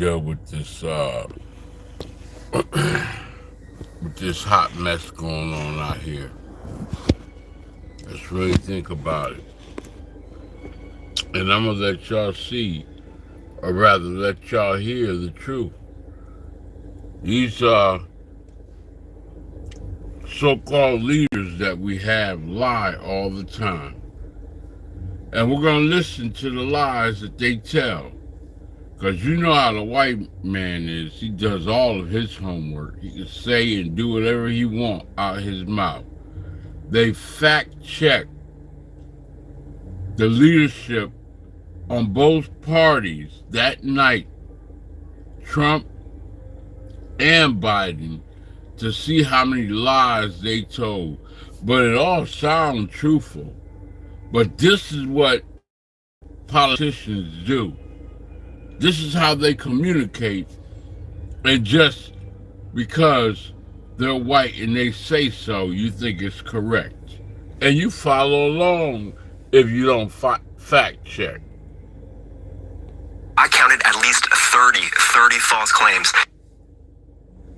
deal with this hot mess going on out here. Let's really think about it. And I'm gonna let y'all see, or rather let y'all hear the truth. These so-called leaders that we have lie all the time. And we're gonna listen to the lies that they tell. Because you know how the white man is. He does all of his homework. He can say and do whatever he wants out of his mouth. They fact check the leadership on both parties that night, Trump and Biden, to see how many lies they told. But it all sounds truthful. But this is what politicians do. This is how they communicate, and just because they're white and they say so, you think it's correct. And you follow along if you don't fact check. I counted at least 30 false claims.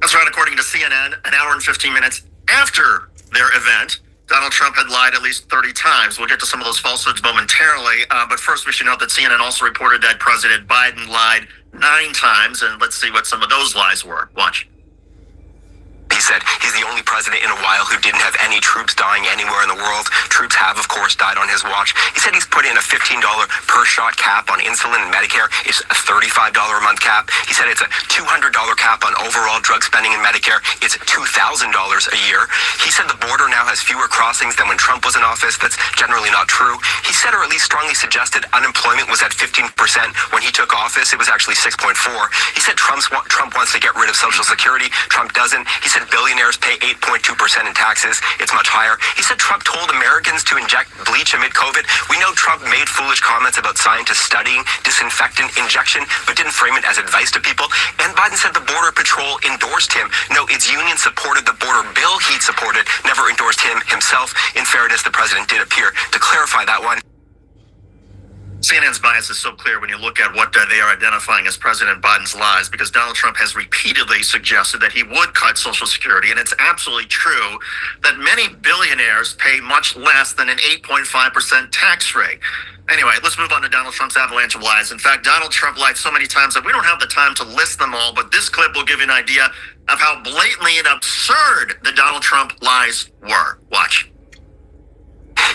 That's right, according to CNN, an hour and 15 minutes after their event, Donald Trump had lied at least 30 times. We'll get to some of those falsehoods momentarily. But first, we should note that CNN also reported that President Biden lied 9 times. And let's see what some of those lies were. Watch. He said he's the only president in a while who didn't have any troops dying anywhere in the world. Troops have, of course, died on his watch. He said he's put in a $15 per shot cap on insulin and Medicare. It's a $35 a month cap. He said it's a $200 cap on overall drug spending in Medicare. It's $2,000 a year. He said the border now has fewer crossings than when Trump was in office. That's generally not true. He said, or at least strongly suggested, unemployment was at 15% when he took office. It was actually 6.4. He said Trump wants to get rid of Social Security. Trump doesn't. He said billionaires pay 8.2% in taxes. It's much higher. He said Trump told Americans to inject bleach amid COVID. We know Trump made foolish comments about scientists studying disinfectant injection, but didn't frame it as advice to people. And Biden said the Border Patrol endorsed him. No, its union supported the border bill he'd supported, never endorsed him himself. In fairness, the president did appear to clarify that one. CNN's bias is so clear when you look at what they are identifying as President Biden's lies, because Donald Trump has repeatedly suggested that he would cut Social Security, and it's absolutely true that many billionaires pay much less than an 8.5% tax rate. Anyway, let's move on to Donald Trump's avalanche of lies. In fact, Donald Trump lied so many times that we don't have the time to list them all, but this clip will give you an idea of how blatantly and absurd the Donald Trump lies were. Watch.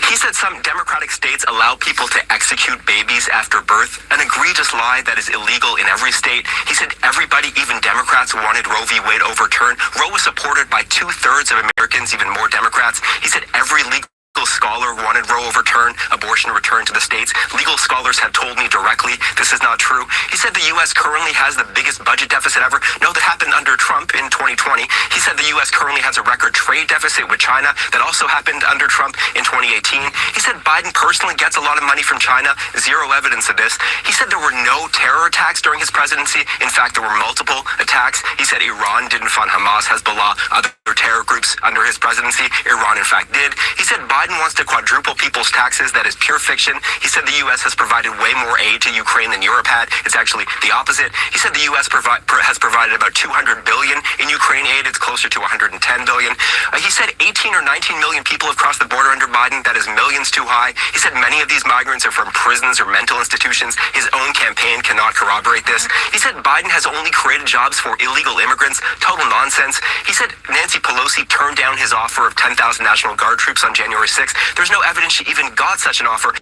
He said some Democratic states allow people to execute babies after birth, an egregious lie that is illegal in every state. He said everybody, even Democrats, wanted Roe v. Wade overturned. Roe was supported by 2/3 of Americans, even more Democrats. He said every legal scholar wanted Roe overturned, abortion returned to the states. Legal scholars have told me directly this is not true. He said the U.S. currently has the biggest budget deficit ever. No, that happened under Trump in 2020. He said the U.S. currently has a record trade deficit with China. That also happened under Trump in 2018. He said Biden personally gets a lot of money from China. Zero evidence of this. He said there were no terror attacks during his presidency. In fact, there were multiple attacks. He said Iran didn't fund Hamas, Hezbollah, other terror groups under his presidency. Iran, in fact, did. He said Biden wants to quadruple people's taxes. That is pure fiction. He said the U.S. has provided way more aid to Ukraine than Europe had. It's actually the opposite. He said the U.S. has provided about $200 billion in Ukraine aid. It's closer to $110 billion. He said 18 or 19 million people have crossed the border under Biden. That is millions too high. He said many of these migrants are from prisons or mental institutions. His own campaign cannot corroborate this. He said Biden has only created jobs for illegal immigrants. Total nonsense. He said Nancy Pelosi turned down his offer of 10,000 National Guard troops on January 6th. There's no evidence she even got such an offer.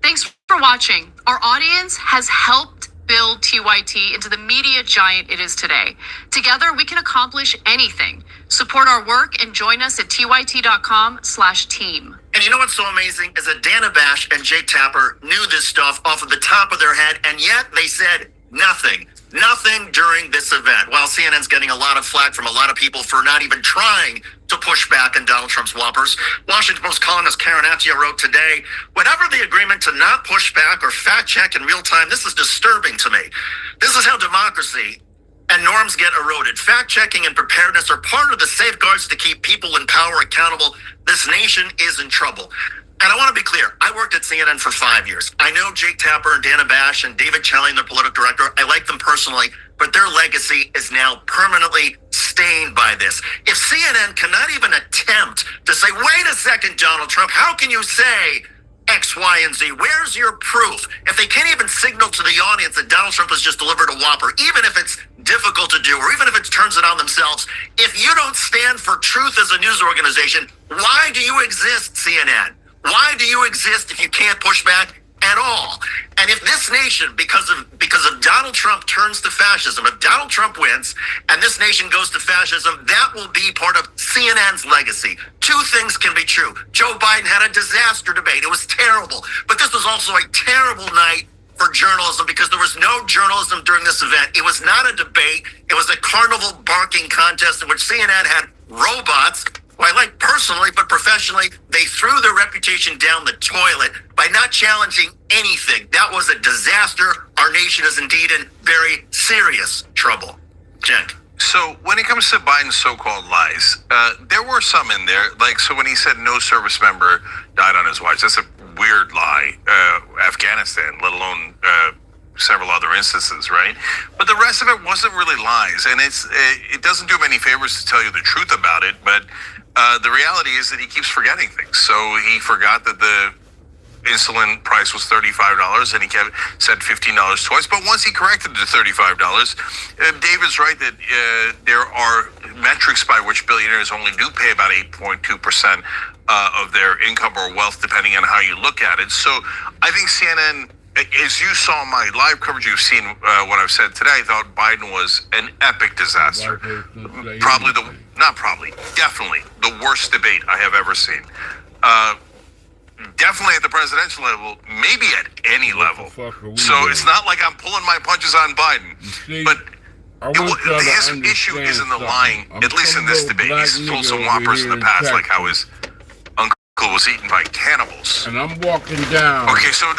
Thanks for watching. Our audience has helped build TYT into the media giant it is today. Together, we can accomplish anything. Support our work and join us at tyt.com/team. And you know what's so amazing is that Dana Bash and Jake Tapper knew this stuff off of the top of their head, and yet they said nothing during this event. While CNN's getting a lot of flack from a lot of people for not even trying to push back on Donald Trump's whoppers, Washington Post columnist Karen Attia wrote today, whatever the agreement to not push back or fact check in real time, this is disturbing to me. This is how democracy and norms get eroded. Fact checking and preparedness are part of the safeguards to keep people in power accountable. This nation is in trouble. And I want to be clear, I worked at CNN for 5 years. I know Jake Tapper and Dana Bash and David Chalian, their political director. I like them personally, but their legacy is now permanently stained by this. If CNN cannot even attempt to say, wait a second, Donald Trump, how can you say X, Y, and Z? Where's your proof? If they can't even signal to the audience that Donald Trump has just delivered a whopper, even if it's difficult to do, or even if it turns it on themselves, if you don't stand for truth as a news organization, why do you exist, CNN? Why do you exist if you can't push back at all? And if this nation, because of Donald Trump, turns to fascism, if Donald Trump wins and this nation goes to fascism, that will be part of CNN's legacy. Two things can be true. Joe Biden had a disaster debate. It was terrible. But this was also a terrible night for journalism because there was no journalism during this event. It was not a debate. It was a carnival barking contest in which CNN had robots, who I like personally, but professionally, they threw their reputation down the toilet by not challenging anything. That was a disaster. Our nation is indeed in very serious trouble. Jen. So when it comes to Biden's so-called lies, there were some in there. Like, so when he said no service member died on his watch, that's a weird lie. Afghanistan, let alone several other instances, right? But the rest of it wasn't really lies, and it doesn't do him any favors to tell you the truth about it. But the reality is that he keeps forgetting things. So he forgot that the insulin price was $35, and he said $15 twice. But once he corrected it to $35, David's right that there are metrics by which billionaires only do pay about 8.2% of their income or wealth, depending on how you look at it. So I think CNN, as you saw my live coverage, you've seen what I've said today, I thought Biden was an epic disaster. Definitely the worst debate I have ever seen. Definitely at the presidential level, maybe at any level. So it's not like I'm pulling my punches on Biden. But his issue isn't the lying, at least in this debate. He's told some whoppers in the past, like how his uncle was eaten by cannibals. And I'm walking down. Okay, so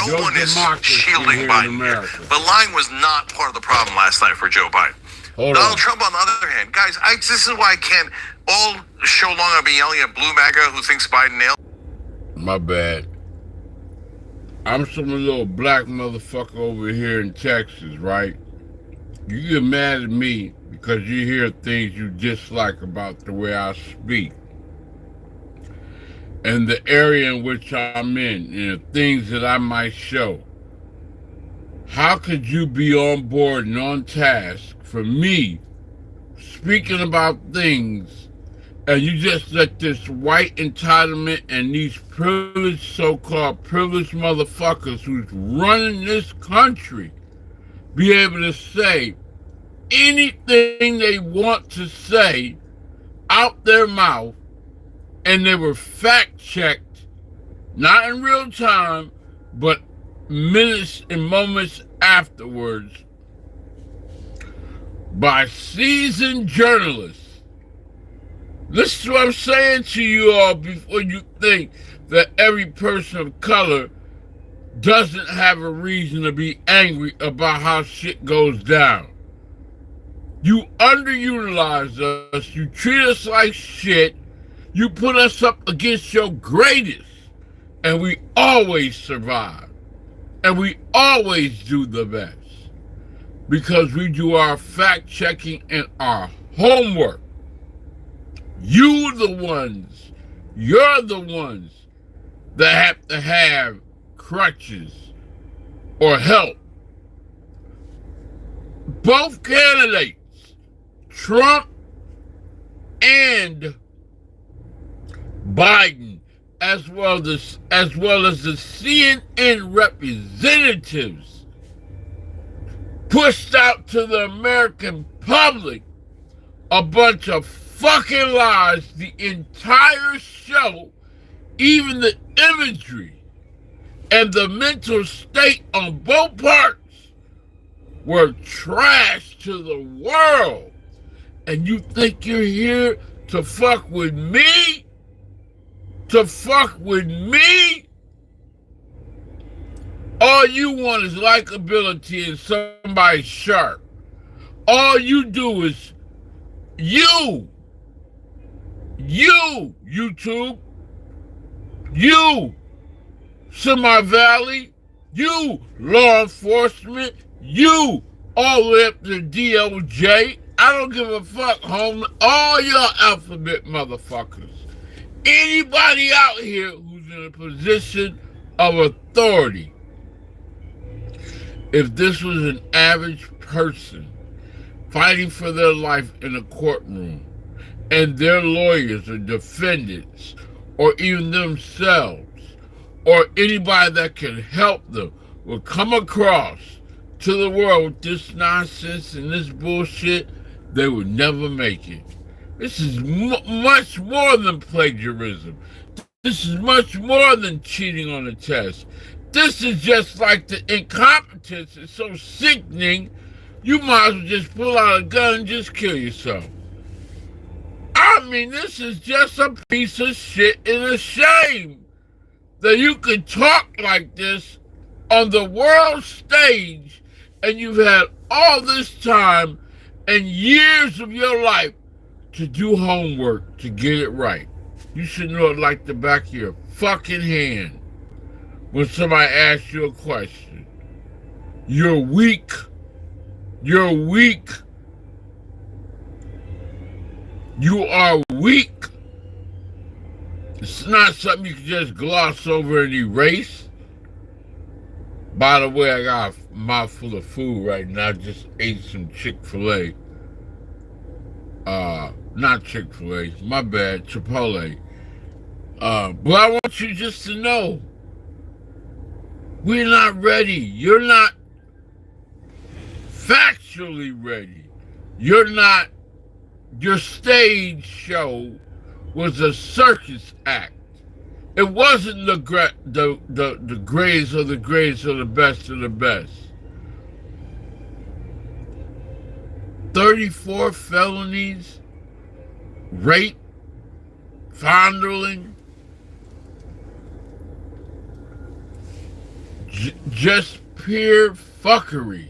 no one is shielding Biden here. But lying was not part of the problem last night for Joe Biden. Donald Trump, on the other hand, guys, this is why I can't all show long I've been yelling at Blue MAGA who thinks Biden nailed. My bad. I'm some little black motherfucker over here in Texas, right? You get mad at me because you hear things you dislike about the way I speak. And the area in which I'm in, and the things that I might show. How could you be on board and on task for me speaking about things, and you just let this white entitlement and these privileged, so-called privileged motherfuckers who's running this country be able to say anything they want to say out their mouth, and they were fact-checked, not in real time, but minutes and moments afterwards, by seasoned journalists. Listen to what I'm saying to you all before you think that every person of color doesn't have a reason to be angry about how shit goes down. You underutilize us, you treat us like shit, you put us up against your greatest, and we always survive. And we always do the best. Because we do our fact-checking and our homework. You're the ones that have to have crutches or help. Both candidates, Trump and Biden, as well as the CNN representatives, pushed out to the American public a bunch of fucking lies. The entire show, even the imagery and the mental state on both parts, were trash to the world. And you think you're here to fuck with me? To fuck with me? All you want is likability and somebody sharp. All you do is YouTube, you Semi Valley, you law enforcement, you all the way up to DOJ. I don't give a fuck, home. All y'all alphabet motherfuckers. Anybody out here who's in a position of authority, if this was an average person fighting for their life in a courtroom, and their lawyers or defendants, or even themselves, or anybody that can help them, will come across to the world with this nonsense and this bullshit, they would never make it. This is much more than plagiarism. This is much more than cheating on a test. This is just like the incompetence is so sickening, you might as well just pull out a gun and just kill yourself. I mean, this is just a piece of shit and a shame that you can talk like this on the world stage and you've had all this time and years of your life to do homework to get it right. You should know it like the back of your fucking hand when somebody asks you a question. You're weak. You're weak. You are weak. It's not something you can just gloss over and erase. By the way, I got a mouthful of food right now. I just ate some Chick-fil-A. Not Chick-fil-A, my bad, Chipotle. But I want you just to know, we're not ready. You're not factually ready. You're not. Your stage show was a circus act. It wasn't the grades of the grades of the best of the best. 34 felonies, rape, fondling, just pure fuckery.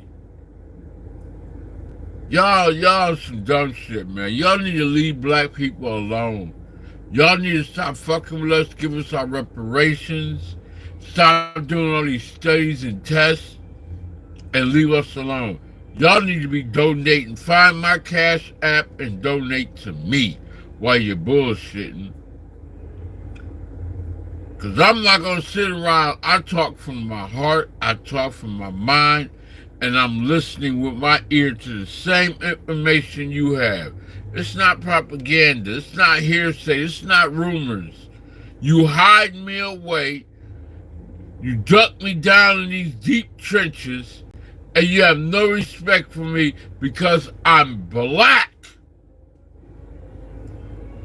Y'all some dumb shit, man. Y'all need to leave black people alone. Y'all need to stop fucking with us, give us our reparations, stop doing all these studies and tests, and leave us alone. Y'all need to be donating. Find my Cash App and donate to me while you're bullshitting. Because I'm not going to sit around. I talk from my heart. I talk from my mind. And I'm listening with my ear to the same information you have. It's not propaganda. It's not hearsay. It's not rumors. You hide me away. You duck me down in these deep trenches. And you have no respect for me because I'm black.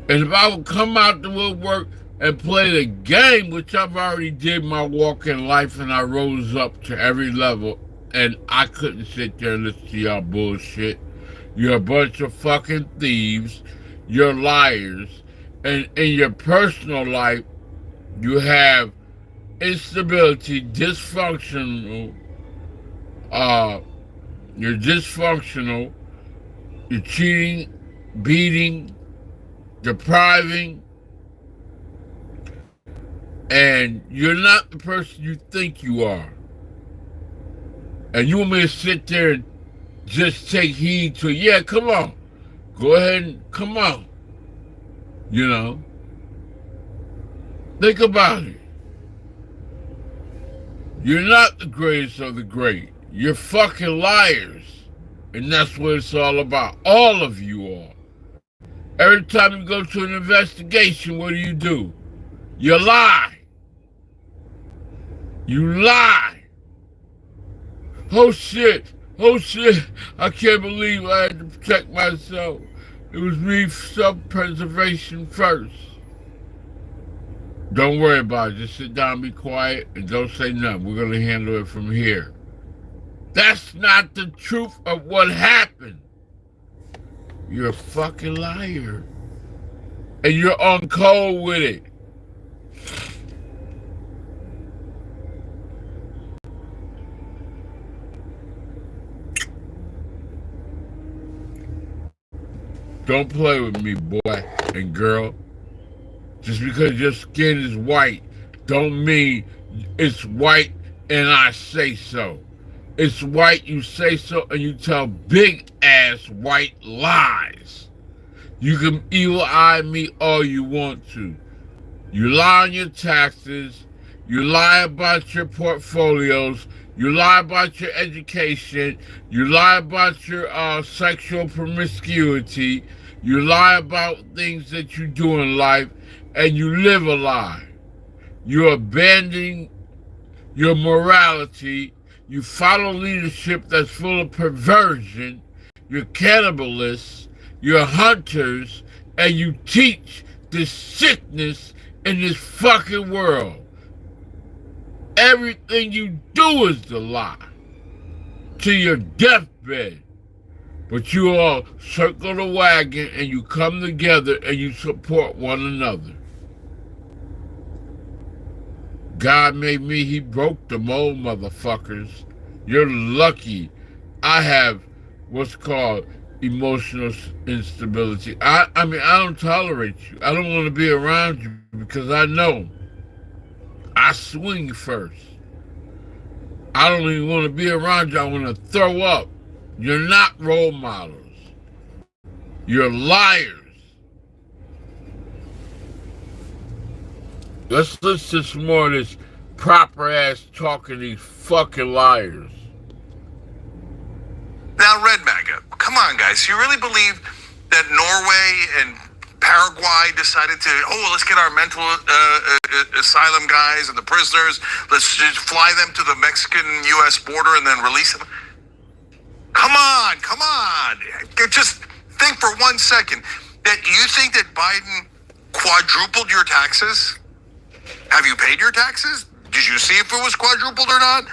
And if I would come out the woodwork and play the game, which I've already did my walk in life and I rose up to every level, and I couldn't sit there and listen to y'all bullshit. You're a bunch of fucking thieves. You're liars. And in your personal life, you have instability, dysfunctional. You're dysfunctional. You're cheating, beating, depriving. And you're not the person you think you are. And you want me to sit there and just take heed to, yeah, come on. Go ahead and come on. You know? Think about it. You're not the greatest of the great. You're fucking liars. And that's what it's all about. All of you are. Every time you go to an investigation, what do? You lie. You lie. Oh shit, I can't believe I had to protect myself. It was me, self-preservation first. Don't worry about it, just sit down, be quiet, and don't say nothing. We're gonna handle it from here. That's not the truth of what happened. You're a fucking liar. And you're on cold with it. Don't play with me, boy and girl. Just because your skin is white don't mean It's white and I say so. It's white, you say so, and you tell big ass white lies. You can evil eye me all you want to. You lie on your taxes, you lie about your portfolios, you lie about your education, you lie about your sexual promiscuity, you lie about things that you do in life, and you live a lie. You're abandoning your morality, you follow leadership that's full of perversion, you're cannibalists, you're hunters, and you teach this sickness in this fucking world. Everything you do is the lie. To your deathbed. But you all circle the wagon and you come together and you support one another. God made me, he broke the mold, motherfuckers. You're lucky. I have what's called emotional instability. I mean, I don't tolerate you. I don't want to be around you because I know I swing first. I don't even want to be around you. I want to throw up. You're not role models. You're liars. Let's listen to some more of this proper ass talking, these fucking liars. Now, Red MAGA, come on, guys. You really believe that Norway and Paraguay decided to, let's get our mental asylum guys and the prisoners, let's just fly them to the Mexican-U.S. border and then release them? Come on. Just think for 1 second that you think that Biden quadrupled your taxes? Have you paid your taxes? Did you see if it was quadrupled or not?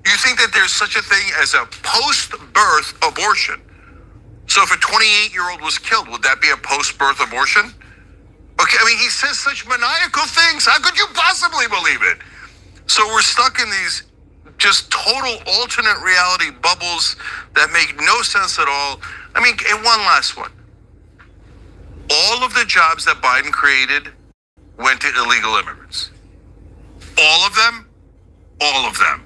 You think that there's such a thing as a post-birth abortion? So if a 28-year-old was killed, would that be a post-birth abortion? Okay, I mean, he says such maniacal things. How could you possibly believe it? So we're stuck in these just total alternate reality bubbles that make no sense at all. I mean, and one last one. All of the jobs that Biden created went to illegal immigrants. All of them? All of them.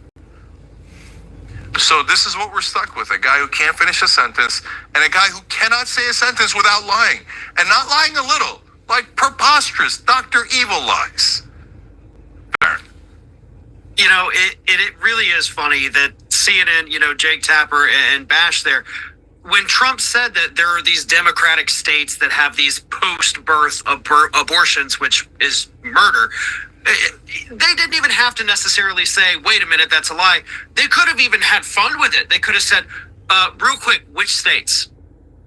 So this is what we're stuck with. A guy who can't finish a sentence and a guy who cannot say a sentence without lying. And not lying a little. Like preposterous, Dr. Evil lies. You know, it really is funny that CNN, Jake Tapper and Bash there, when Trump said that there are these democratic states that have these post-birth abortions, which is murder, they didn't even have to necessarily say, wait a minute, that's a lie. They could have even had fun with it. They could have said, real quick, which states?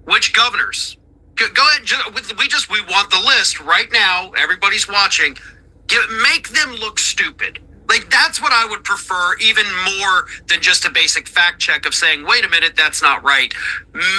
Which governors? Go ahead. We want the list right now. Everybody's watching. Make them look stupid. Like, that's what I would prefer even more than just a basic fact check of saying, wait a minute, that's not right.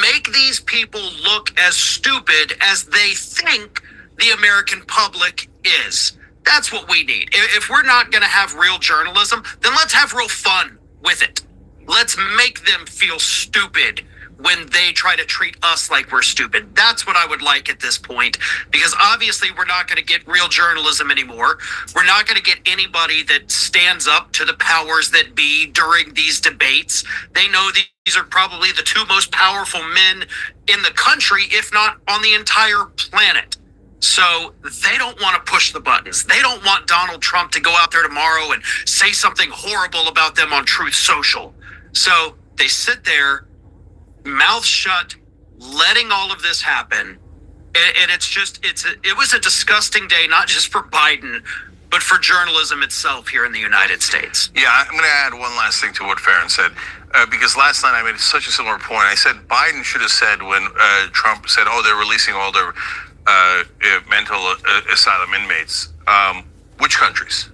Make these people look as stupid as they think the American public is. That's what we need. If we're not going to have real journalism, then let's have real fun with it. Let's make them feel stupid when they try to treat us like we're stupid. That's what I would like at this point, because obviously we're not going to get real journalism anymore. We're not going to get anybody that stands up to the powers that be during these debates. They know these are probably the two most powerful men in the country, if not on the entire planet. So they don't want to push the buttons. They don't want Donald Trump to go out there tomorrow and say something horrible about them on Truth Social. So they sit there, mouth shut, letting all of this happen. And it was a disgusting day, not just for Biden, but for journalism itself here in the United States. Yeah, I'm going to add one last thing to what Farron said, because last night I made such a similar point. I said Biden should have said when Trump said, they're releasing all their mental asylum inmates. Which countries?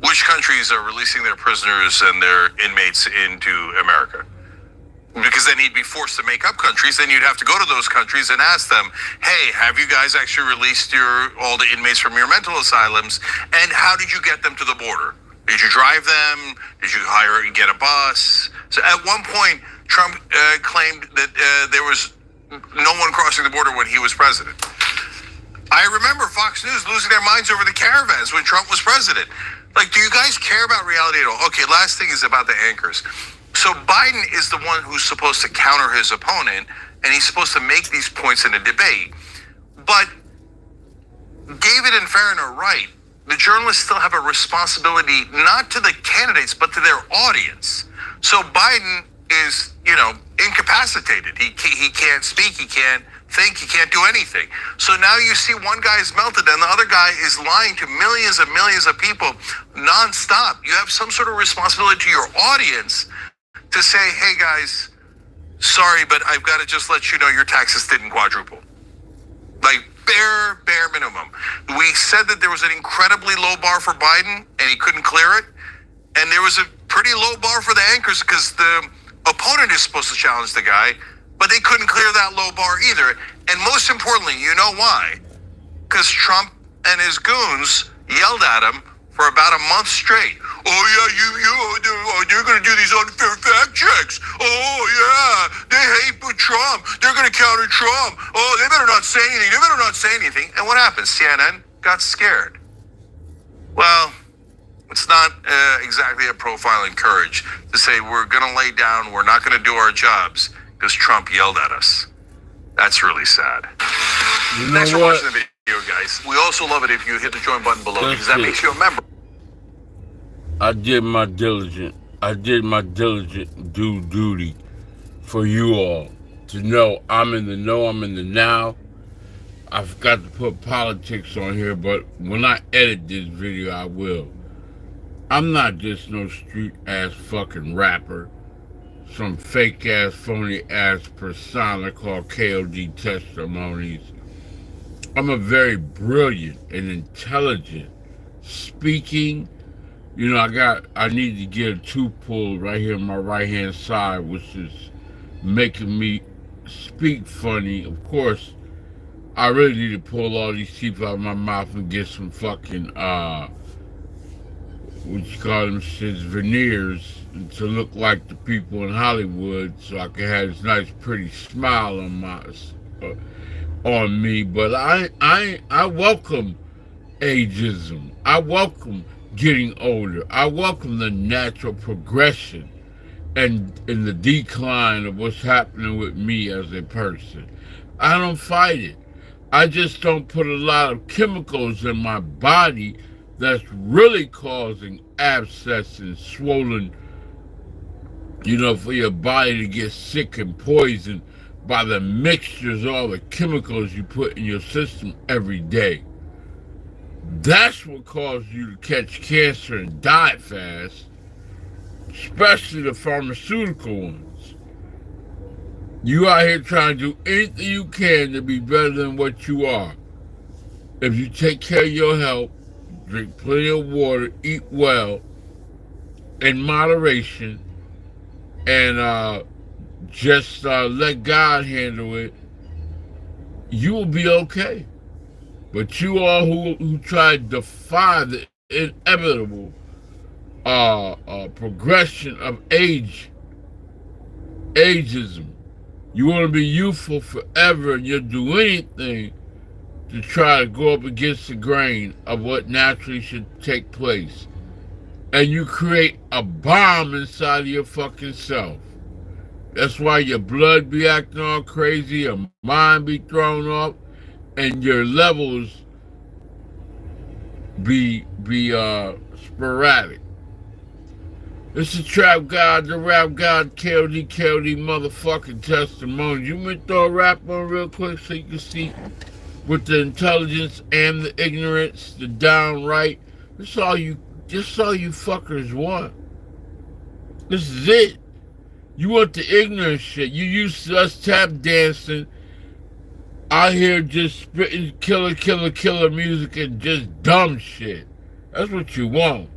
Which countries are releasing their prisoners and their inmates into America? Because then he'd be forced to make up countries. Then you'd have to go to those countries and ask them, hey, have you guys actually released all the inmates from your mental asylums? And how did you get them to the border? Did you drive them? Did you hire and get a bus? So at one point, Trump claimed that there was no one crossing the border when he was president. I remember Fox News losing their minds over the caravans when Trump was president. Like, do you guys care about reality at all? Okay, last thing is about the anchors. So Biden is the one who's supposed to counter his opponent, and he's supposed to make these points in a debate. But David and Farron are right. The journalists still have a responsibility, not to the candidates, but to their audience. So Biden is, incapacitated. He can't speak, he can't think, he can't do anything. So now you see one guy is melted and the other guy is lying to millions and millions of people nonstop. You have some sort of responsibility to your audience to say, hey guys, sorry, but I've got to just let you know your taxes didn't quadruple. Like, bare minimum. We said that there was an incredibly low bar for Biden and he couldn't clear it. And there was a pretty low bar for the anchors because the opponent is supposed to challenge the guy, but they couldn't clear that low bar either. And most importantly, you know why? Because Trump and his goons yelled at him for about a month straight. Oh yeah, they're going to do these unfair fact checks. Oh yeah, they hate Trump. They're going to counter Trump. Oh, they better not say anything. They better not say anything. And what happened? CNN got scared. Well, it's not exactly a profile in courage to say we're going to lay down, we're not going to do our jobs because Trump yelled at us. That's really sad. You know Thanks for what? watching the video, guys. We also love it if you hit the join button below That's because that it. makes you a member. I did my diligent due duty for you all to know I'm in the know, I'm in the now. I forgot to put politics on here, but when I edit this video, I will. I'm not just no street ass fucking rapper, some fake ass, phony ass persona called Kod Testimonies. I'm a very brilliant and intelligent speaking. I need to get a tooth pulled right here on my right hand side, which is making me speak funny. Of course, I really need to pull all these teeth out of my mouth and get some fucking what you call them shits, veneers, to look like the people in Hollywood, so I can have this nice pretty smile on me. But I welcome ageism. I welcome getting older. I welcome the natural progression and the decline of what's happening with me as a person. I don't fight it. I just don't put a lot of chemicals in my body that's really causing abscess and swollen, for your body to get sick and poisoned by the mixtures, all the chemicals you put in your system every day. That's what causes you to catch cancer and die fast, especially the pharmaceutical ones. You out here trying to do anything you can to be better than what you are. If you take care of your health, drink plenty of water, eat well, in moderation, and just let God handle it, you will be okay. But you all who try to defy the inevitable progression of ageism, you want to be youthful forever, and you'll do anything to try to go up against the grain of what naturally should take place. And you create a bomb inside of your fucking self. That's why your blood be acting all crazy, your mind be thrown off, and your levels be sporadic. It's the trap god, the rap god, KLD motherfucking testimony. You want to throw a rap on real quick so you can see with the intelligence and the ignorance, the downright. That's all you fuckers want. This is it. You want the ignorant shit. You used to us tap dancing out here just spitting killer music and just dumb shit. That's what you want.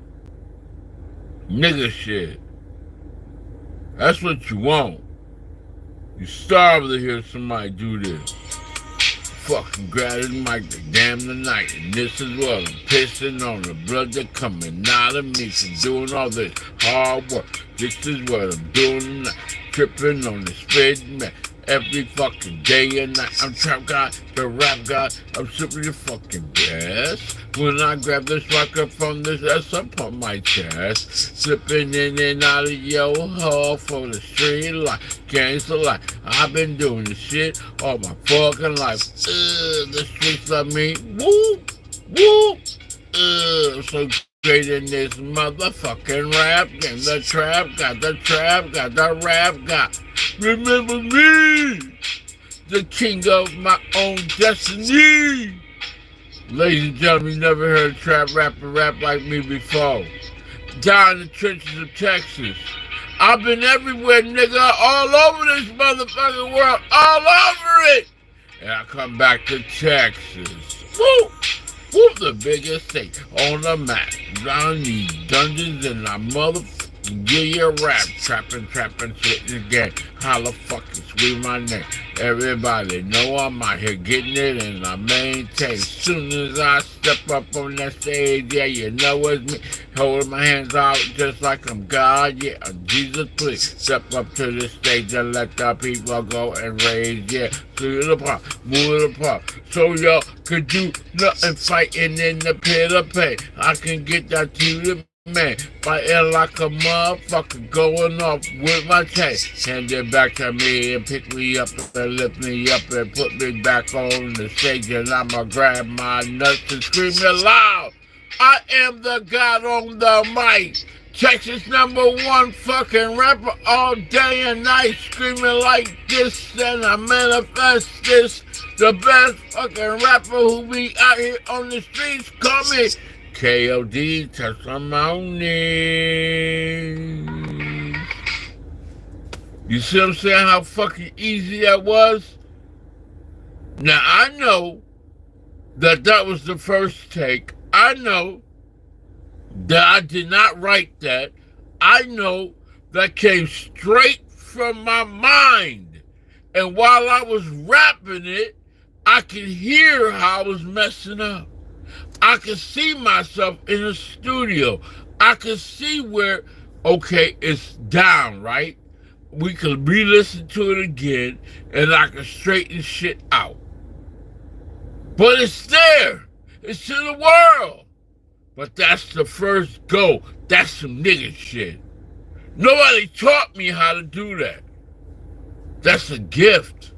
Nigga shit. That's what you want. You starve to hear somebody do this. Fucking grab the mic, damn the night, and this is what I'm pissing on the blood that coming out of me from doing all this hard work. This is what I'm doing tonight, tripping on the spade man. every fucking day and night. I'm trap god, the rap god. I'm simply the fucking best. When I grab this microphone, this ass up on my chest. Slipping in and out of your hole for the street life. Gangsta life. I've been doing this shit all my fucking life. The streets love me. Woo! Woo! So great in this motherfucking rap game. The trap got the trap got the rap got. Remember me, the king of my own destiny. Ladies and gentlemen, you never heard a trap rapper rap like me before. Down in the trenches of Texas. I've been everywhere, nigga, all over this motherfucking world, all over it. And I come back to Texas. Woo! Whoop, the biggest state on the map. Down these dungeons and I motherfucking give you a rap. Trapping shit in the game. Holla fucking sweet my name. Everybody know I'm out here getting it and I maintain. Soon as I step up on that stage, yeah, you know it's me. Holding my hands out just like I'm God, yeah. Jesus, please step up to the stage and let the people go and raise, yeah. Move it apart, so y'all could do nothing fighting in the pit of pain. I can get that to the man, fighting like a motherfucker, going off with my chain. Hand it back to me and pick me up and lift me up and put me back on the stage and I'ma grab my nuts and scream it loud. I am the God on the mic. Texas #1 fucking rapper all day and night, screaming like this, and I manifest this. The best fucking rapper who be out here on the streets, call me Kod Testimonies. You see what I'm saying? How fucking easy that was? Now I know that was the first take. I know that I did not write that. I know that came straight from my mind. And while I was rapping it, I could hear how I was messing up. I could see myself in the studio. I could see where, okay, it's down, right? We could re-listen to it again and I could straighten shit out. But it's there. It's to the world. But that's the first go. That's some nigga shit. Nobody taught me how to do that. That's a gift.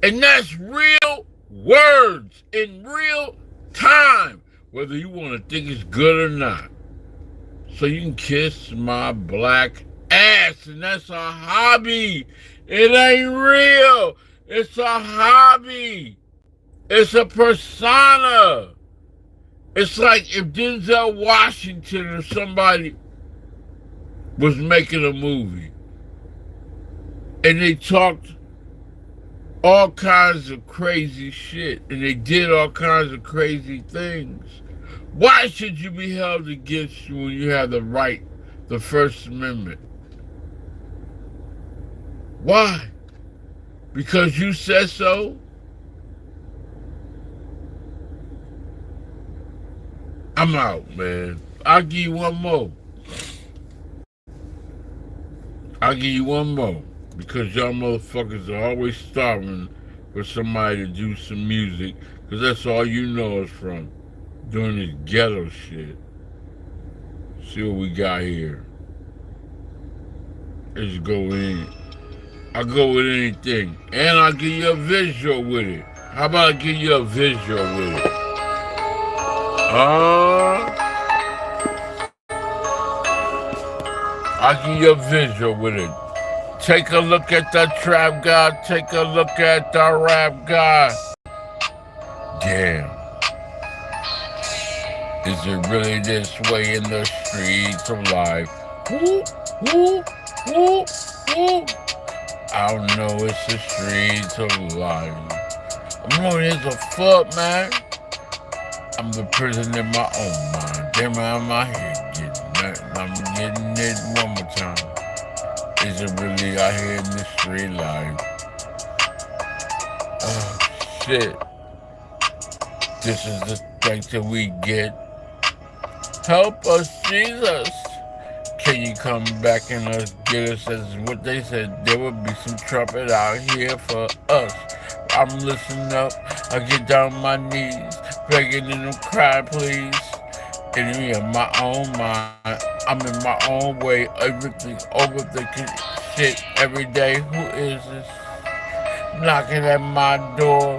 And that's real words in real time, whether you want to think it's good or not. So you can kiss my black ass, and that's a hobby. It ain't real. It's a hobby. It's a persona. It's like if Denzel Washington or somebody was making a movie and they talked all kinds of crazy shit and they did all kinds of crazy things. Why should you be held against you when you have the right, the First Amendment? Why? Because you said so? I'm out, man. I'll give you one more. Because y'all motherfuckers are always starving for somebody to do some music. Because that's all you know us from. Doing this ghetto shit. See what we got here. Let's go in. I'll go with anything. And I'll give you a visual with it. How about I give you a visual with it? I'll give you a visual with it. Take a look at the trap god. Take a look at the rap god. Damn. Is it really this way in the streets of life? Woo, woo, woo, woo. I don't know, it's the streets of life. I'm known as a fuck, man. I'm the prison in my own mind. Damn, I'm out here getting that. I'm getting it one more time. Is it really out here in the street life? Oh, shit. This is the thanks that we get. Help us, Jesus. Can you come back and get us? As what they said, there will be some trumpet out here for us. I'm listening up, I get down on my knees, begging them to cry, please. Enemy of my own mind, I'm in my own way, everything overthinking shit every day. Who is this knocking at my door?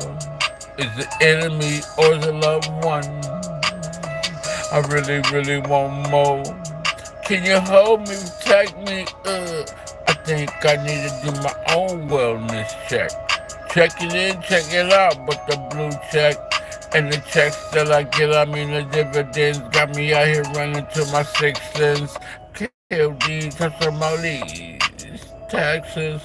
Is the enemy or the loved one? I really, really want more. Can you hold me, protect me? I think I need to do my own wellness check. Check it in, check it out, but the blue check and the checks that I get, I mean the dividends, got me out here running to my 6 cents. KLD, touch on my leads, taxes.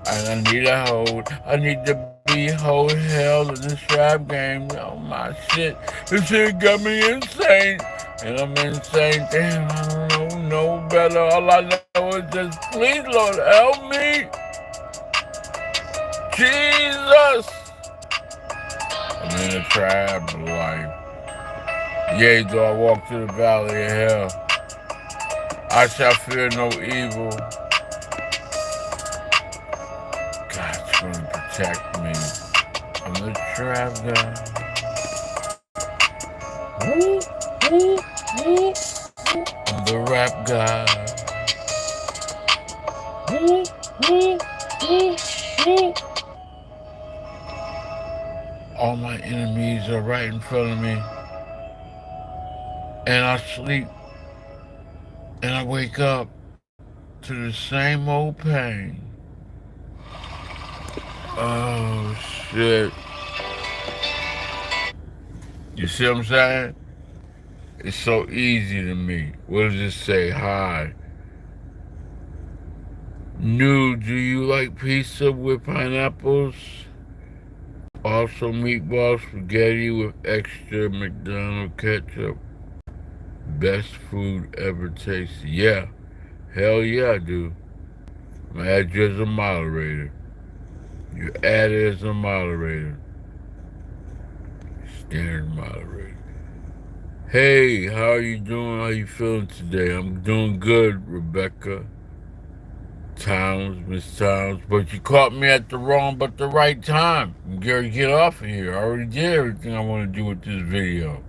And I need a hold. I need to be whole hell in this rap game. Oh my shit. This shit got me insane. And I'm insane. Damn, I don't know no better. All I know is just, please, Lord, help me. Jesus. I'm in a trap of life. Yea, though I walk through the valley of hell, I shall fear no evil. God's gonna protect me. I'm the trap guy. Woo, woo, woo. I'm the rap guy. Woo, woo, woo, woo. All my enemies are right in front of me. And I sleep. And I wake up to the same old pain. Oh, shit. You see what I'm saying? It's so easy to me. What does it say? Hi. New, do you like pizza with pineapples? Also meatball spaghetti with extra McDonald's ketchup. Best food ever tasted. Yeah. Hell yeah, I do. I'm gonna add you as a moderator. You added as a moderator. Standard moderator. Hey, how are you doing? How you feeling today? I'm doing good, Rebecca Towns, Miss Towns. But you caught me at the wrong but the right time. I'm gonna get off of here. I already did everything I want to do with this video.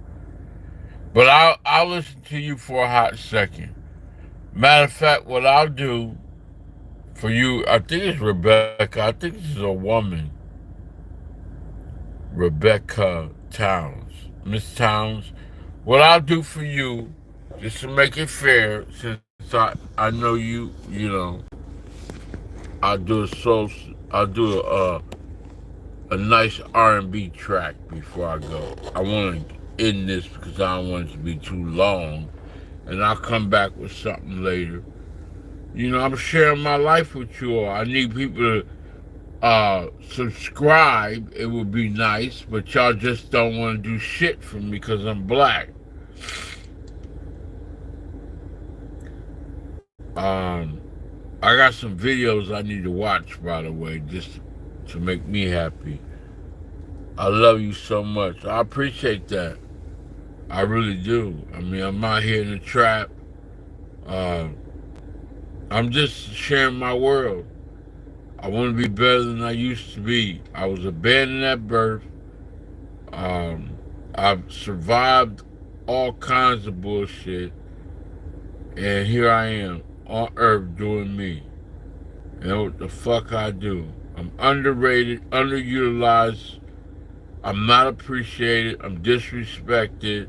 But I'll listen to you for a hot second. Matter of fact, what I'll do for you, I think it's Rebecca. I think this is a woman. Rebecca Towns. Miss Towns. What I'll do for you, just to make it fair, since I know you know, I'll do a nice R&B track before I go. I want to end this because I don't want it to be too long, and I'll come back with something later. You know, I'm sharing my life with you all. I need people to subscribe. It would be nice, but y'all just don't want to do shit for me because I'm black. I got some videos I need to watch, by the way, just to make me happy. I love you so much. I appreciate that. I really do. I mean, I'm out here in the trap. I'm just sharing my world. I want to be better than I used to be. I was abandoned at birth. I've survived all kinds of bullshit. And here I am on earth doing me. And what the fuck I do? I'm underrated, underutilized. I'm not appreciated. I'm disrespected.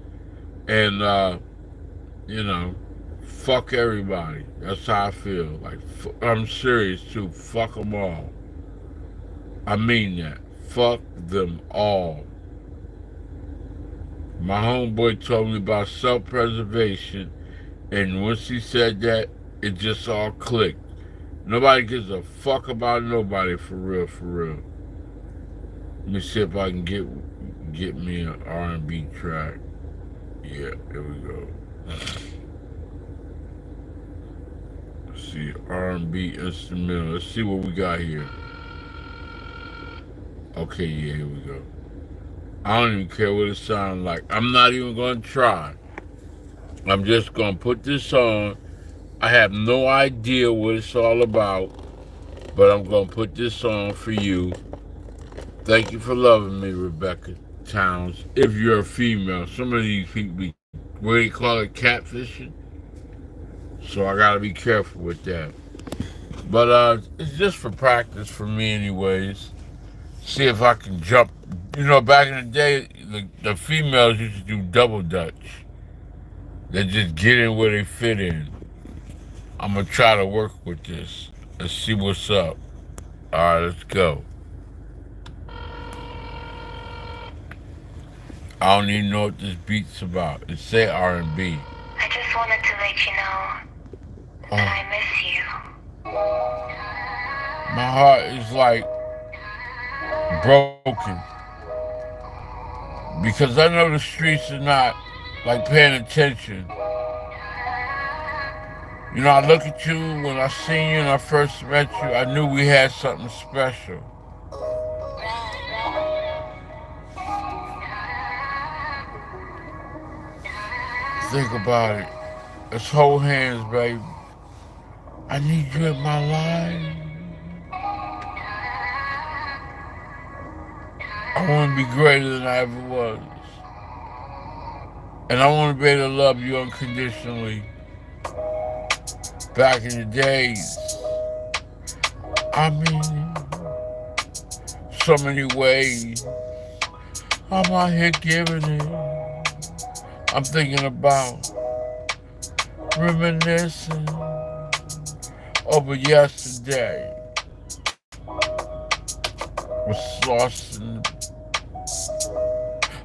And, you know, fuck everybody. That's how I feel. Like, I'm serious too. Fuck them all. I mean that. Fuck them all. My homeboy told me about self-preservation, and once he said that, it just all clicked. Nobody gives a fuck about nobody, for real, for real. Let me see if I can get me an R&B track. Yeah, here we go. Let's see, R&B instrumental. Let's see what we got here. Okay, yeah, here we go. I don't even care what it sounds like. I'm not even going to try. I'm just going to put this on I have no idea what it's all about, but I'm going to put this on for you. Thank you for loving me, Rebecca Towns. If you're a female, some of these people be, what do they call it, catfishing? So I got to be careful with that. But it's just for practice for me anyways. See if I can jump. You know, back in the day, the females used to do double dutch. They just get in where they fit in. I'm going to try to work with this. Let's see what's up. All right, let's go. I don't even know what this beat's about. It say R&B. I just wanted to let you know that I miss you. My heart is like broken because I know the streets are not like paying attention. You know, I look at you when I seen you and I first met you, I knew we had something special. Think about it. Let's hold hands, baby. I need you in my life. I want to be greater than I ever was. And I want to be able to love you unconditionally. Back in the days, I mean, so many ways. I'm out here giving it. I'm thinking about reminiscing over yesterday. Was lost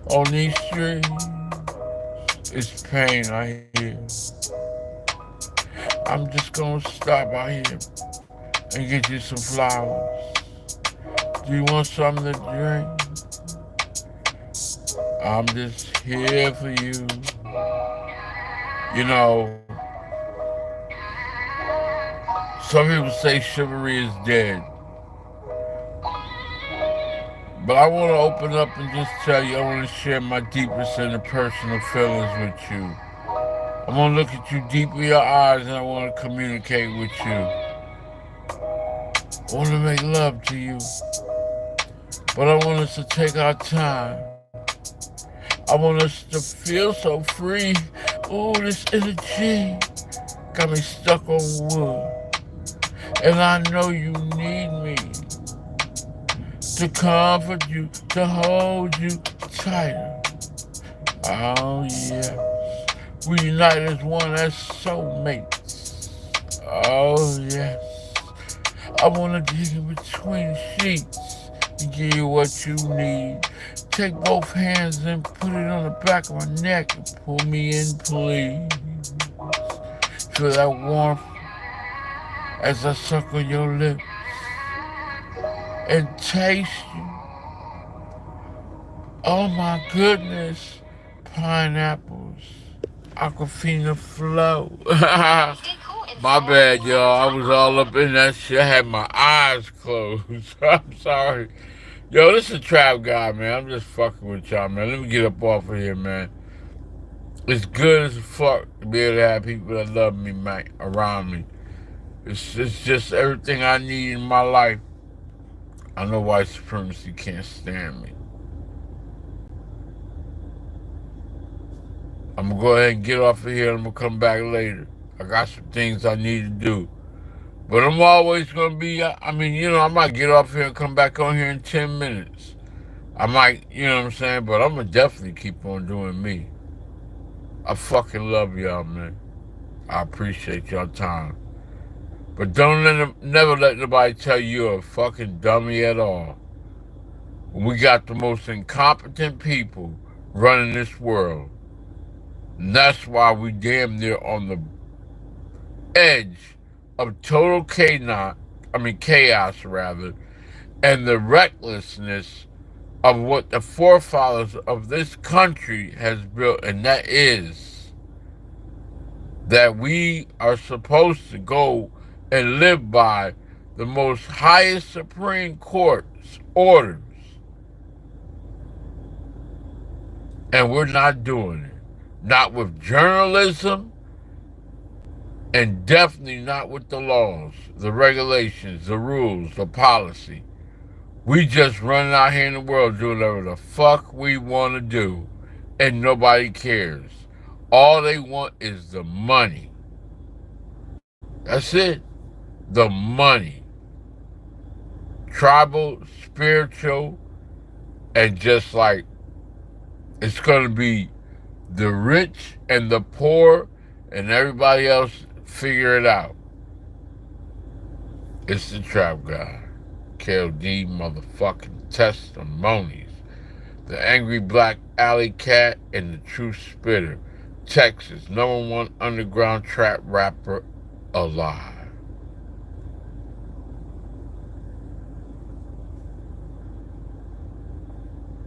on these streets. It's pain I hear. I'm just gonna stop out here and get you some flowers. Do you want something to drink? I'm just here for you. You know, some people say chivalry is dead. But I want to open up and just tell you, I want to share my deepest interpersonal feelings with you. I want to look at you deep in your eyes and I want to communicate with you. I want to make love to you. But I want us to take our time. I want us to feel so free. Ooh, this energy got me stuck on wood. And I know you need me to comfort you, to hold you tighter. Oh, yes. We unite as one, as soulmates. Oh, yes. I want to dig in between the sheets and give you what you need. Take both hands and put it on the back of my neck and pull me in, please. Feel that warmth as I suck on your lips and taste you. Oh my goodness, pineapples, Aquafina flow. My bad, y'all. I was all up in that shit. I had my eyes closed. I'm sorry. Yo, this is a trap guy, man. I'm just fucking with y'all, man. Let me get up off of here, man. It's good as fuck to be able to have people that love me, man, around me. It's just everything I need in my life. I know white supremacy can't stand me. I'm gonna go ahead and get off of here and I'm gonna come back later. I got some things I need to do. But I'm always gonna be, I mean, you know, I might get off here and come back on here in 10 minutes. I might, you know what I'm saying? But I'm gonna definitely keep on doing me. I fucking love y'all, man. I appreciate y'all time. But never let nobody tell you you're a fucking dummy at all. We got the most incompetent people running this world. And that's why we damn near on the edge of total chaos, and the recklessness of what the forefathers of this country has built, and that is that we are supposed to go and live by the most highest Supreme Court's orders. And we're not doing it. Not with journalism, And definitely not with the laws, the regulations, the rules, the policy. We just running out here in the world doing whatever the fuck we want to do, and nobody cares. All they want is the money. That's it. The money. Tribal, spiritual, and just like it's going to be the rich and the poor and everybody else figure it out. It's the Trap Guy. KLD motherfucking Testimonies. The Angry Black Alley Cat and the True Spitter. Texas, #1 underground trap rapper alive.